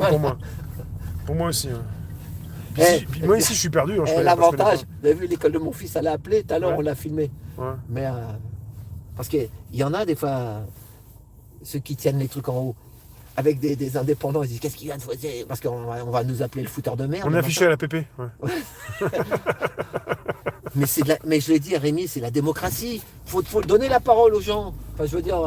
Voilà. Pour moi. Pour moi aussi. Hein. Eh, Puis moi ici, je suis perdu. Hein, l'avantage, vous avez vu l'école de mon fils, elle a appelé, tout à l'heure Ouais, on l'a filmé. ouais. Mais parce qu'il y en a des fois, ceux qui tiennent les trucs en haut, avec des indépendants, ils disent qu'est-ce qu'il vient de faire? Parce qu'on va nous appeler le fouteur de On merde, est machin. affiché à la PP. Ouais. Mais je l'ai dit, Rémi, c'est la démocratie. Faut donner la parole aux gens. Enfin, je veux dire,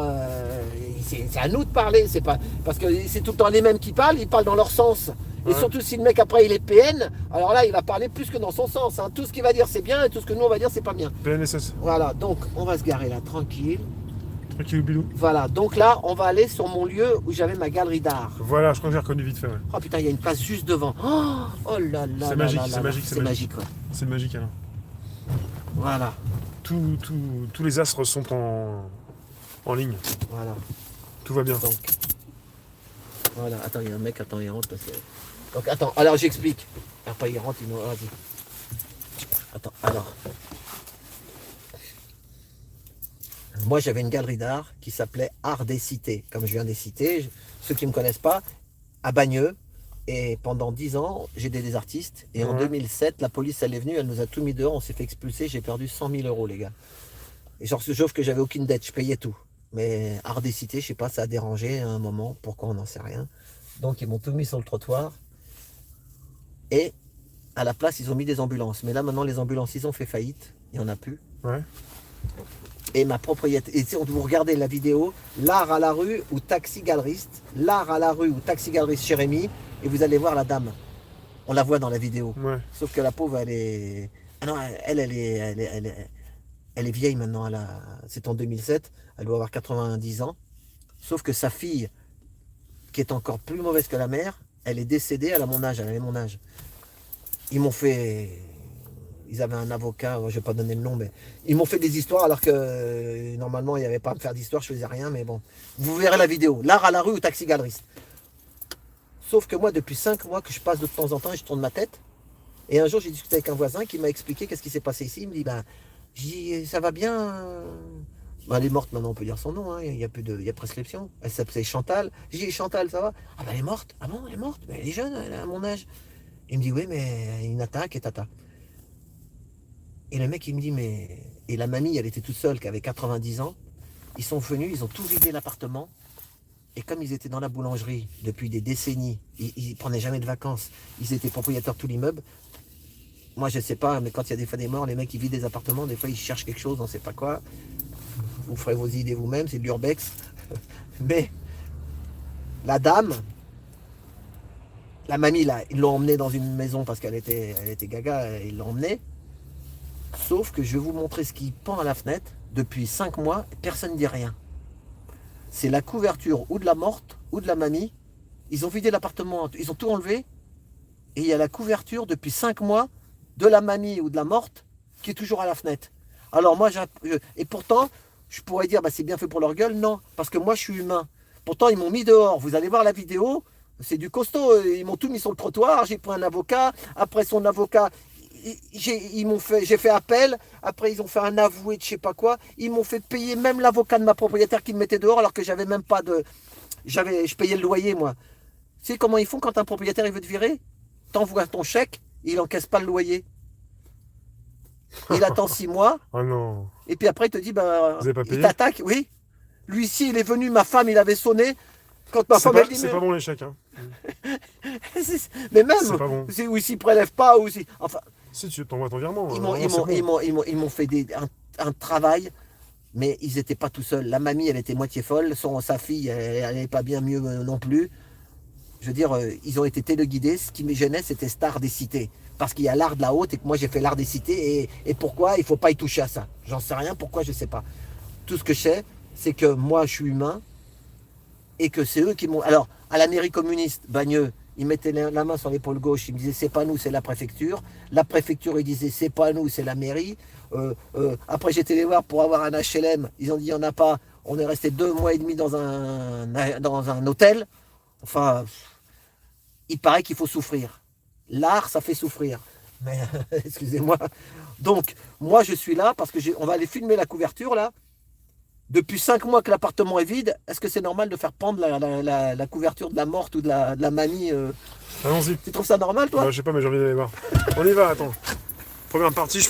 c'est à nous de parler. C'est pas parce que c'est tout le temps les mêmes qui parlent. Ils parlent dans leur sens. Et Ouais. surtout si le mec après il est PN, alors là il va parler plus que dans son sens. Hein. Tout ce qu'il va dire c'est bien et tout ce que nous on va dire c'est pas bien. PNSS. Voilà, donc on va se garer là tranquille. Tranquille bilou. Voilà, donc là on va aller sur mon lieu où j'avais ma galerie d'art. Voilà, je crois que j'ai reconnu vite fait. Ouais. Oh putain, il y a une place juste devant. Oh, oh là là C'est là magique, là c'est là là. magique, C'est magique, ouais. C'est magique, Alain. Voilà, Tous les astres sont en ligne. voilà. Tout va bien. Donc, voilà, attends, il y a un mec, attends, il rentre parce que. Donc attends, alors j'explique. Après il rentre, il nous. Vas-y. Attends, alors. Moi j'avais une galerie d'art qui s'appelait Art des Cités, comme je viens des cités. Ceux qui ne me connaissent pas, à Bagneux. Et pendant 10 ans, j'ai aidé des artistes. Et en Ouais. 2007, la police, elle est venue, elle nous a tout mis dehors, on s'est fait expulser, j'ai perdu 100 000 euros, les gars. Et genre, sauf que j'avais aucune dette, je payais tout. Mais Art des Cités, je sais pas, ça a dérangé à un moment, pourquoi on n'en sait rien. Donc ils m'ont tout mis sur le trottoir. Et à la place, ils ont mis des ambulances. Mais là, maintenant, les ambulances, ils ont fait faillite. Il n'y en a plus. Ouais. Et ma propriété. Et si vous regardez la vidéo, l'art à la rue ou taxi galeriste, l'art à la rue ou taxi galeriste chez Rémi, et vous allez voir la dame. On la voit dans la vidéo. Ouais. Sauf que la pauvre, elle est. Ah non, elle est vieille maintenant. C'est en 2007. Elle doit avoir 90 ans. Sauf que sa fille, qui est encore plus mauvaise que la mère, elle est décédée, elle a mon âge, elle avait mon âge. Ils m'ont fait. Ils avaient un avocat, je ne vais pas donner le nom, mais ils m'ont fait des histoires alors que normalement il n'y avait pas à me faire d'histoire, je faisais rien, mais bon. Vous verrez la vidéo. L'art à la rue ou taxi galeriste. Sauf que moi, depuis 5 mois que je passe de temps en temps et je tourne ma tête. Et un jour, j'ai discuté avec un voisin qui m'a expliqué qu'est-ce qui s'est passé ici. Il me dit, ben, j'ai dit, ça va bien. Ben, elle est morte maintenant, on peut dire son nom, hein. Il n'y a plus il y a prescription. Elle s'appelait Chantal. J'ai dit, Chantal, ça va? Ah ben elle est morte. Ah bon, elle est morte? Ben, elle est jeune, elle a mon âge. Il me dit, oui, mais une attaque et tata. Et le mec, il me dit, mais. Et la mamie, elle était toute seule, qui avait 90 ans. Ils sont venus, ils ont tout vidé l'appartement. Et comme ils étaient dans la boulangerie depuis des décennies, ils ne prenaient jamais de vacances, ils étaient propriétaires de tout l'immeuble. Moi, je ne sais pas, mais quand il y a des fois des morts, les mecs, ils vident des appartements, des fois, ils cherchent quelque chose, on ne sait pas quoi. Vous ferez vos idées vous-même, c'est de l'urbex. Mais la dame, la mamie, là, ils l'ont emmenée dans une maison parce elle était gaga, ils l'ont emmenée. Sauf que je vais vous montrer ce qui pend à la fenêtre. Depuis 5 mois, personne ne dit rien. C'est la couverture ou de la morte ou de la mamie. Ils ont vidé l'appartement, ils ont tout enlevé. Et il y a la couverture depuis 5 mois de la mamie ou de la morte qui est toujours à la fenêtre. Alors moi, et pourtant, je pourrais dire, bah, c'est bien fait pour leur gueule. Non, parce que moi, je suis humain. Pourtant, ils m'ont mis dehors. Vous allez voir la vidéo, c'est du costaud. Ils m'ont tout mis sur le trottoir. J'ai pris un avocat. Après son avocat, j'ai fait appel. Après, ils ont fait un avoué de je sais pas quoi. Ils m'ont fait payer même l'avocat de ma propriétaire qui me mettait dehors alors que j'avais même pas de. Je payais le loyer, moi. Tu sais comment ils font quand un propriétaire il veut te virer? T'envoies ton chèque, il encaisse pas le loyer. Il attend 6 mois, Oh non. et puis après il te dit, ben, Vous avez pas il payé? t'attaque, oui. Lui ici, il est venu, ma femme, il avait sonné. Quand ma C'est femme, pas, elle dit, c'est pas bon l'échec, hein. mais même, C'est pas bon. ou s'il prélève pas, ou si. Enfin, Si tu t'envoies ton virement, ils normalement, c'est bon. m'ont fait un travail, mais ils n'étaient pas tout seuls. La mamie, elle était moitié folle, sa fille, elle n'allait pas bien mieux non plus. Je veux dire, ils ont été téléguidés. Ce qui me gênait, c'était cet art des cités. Parce qu'il y a l'art de la haute et que moi j'ai fait l'art des cités. Et pourquoi il ne faut pas y toucher à ça? J'en sais rien, pourquoi je ne sais pas. Tout ce que je sais, c'est que moi je suis humain et que c'est eux qui m'ont. Alors, à la mairie communiste, Bagneux, ils mettaient la main sur l'épaule gauche, ils me disaient c'est pas nous, c'est la préfecture. La préfecture, ils disaient c'est pas nous, c'est la mairie. Après, j'étais les voir pour avoir un HLM. Ils ont dit il n'y en a pas. On est resté 2 mois et demi dans un hôtel. Enfin, il paraît qu'il faut souffrir. L'art, ça fait souffrir. Mais, excusez-moi. Donc, moi, je suis là parce que on va aller filmer la couverture, là. Depuis 5 mois que l'appartement est vide, est-ce que c'est normal de faire pendre la couverture de la morte ou de la mamie Allons-y. Tu trouves ça normal, toi? Je sais pas, mais j'ai envie d'aller voir. On y va, attends. Première partie, je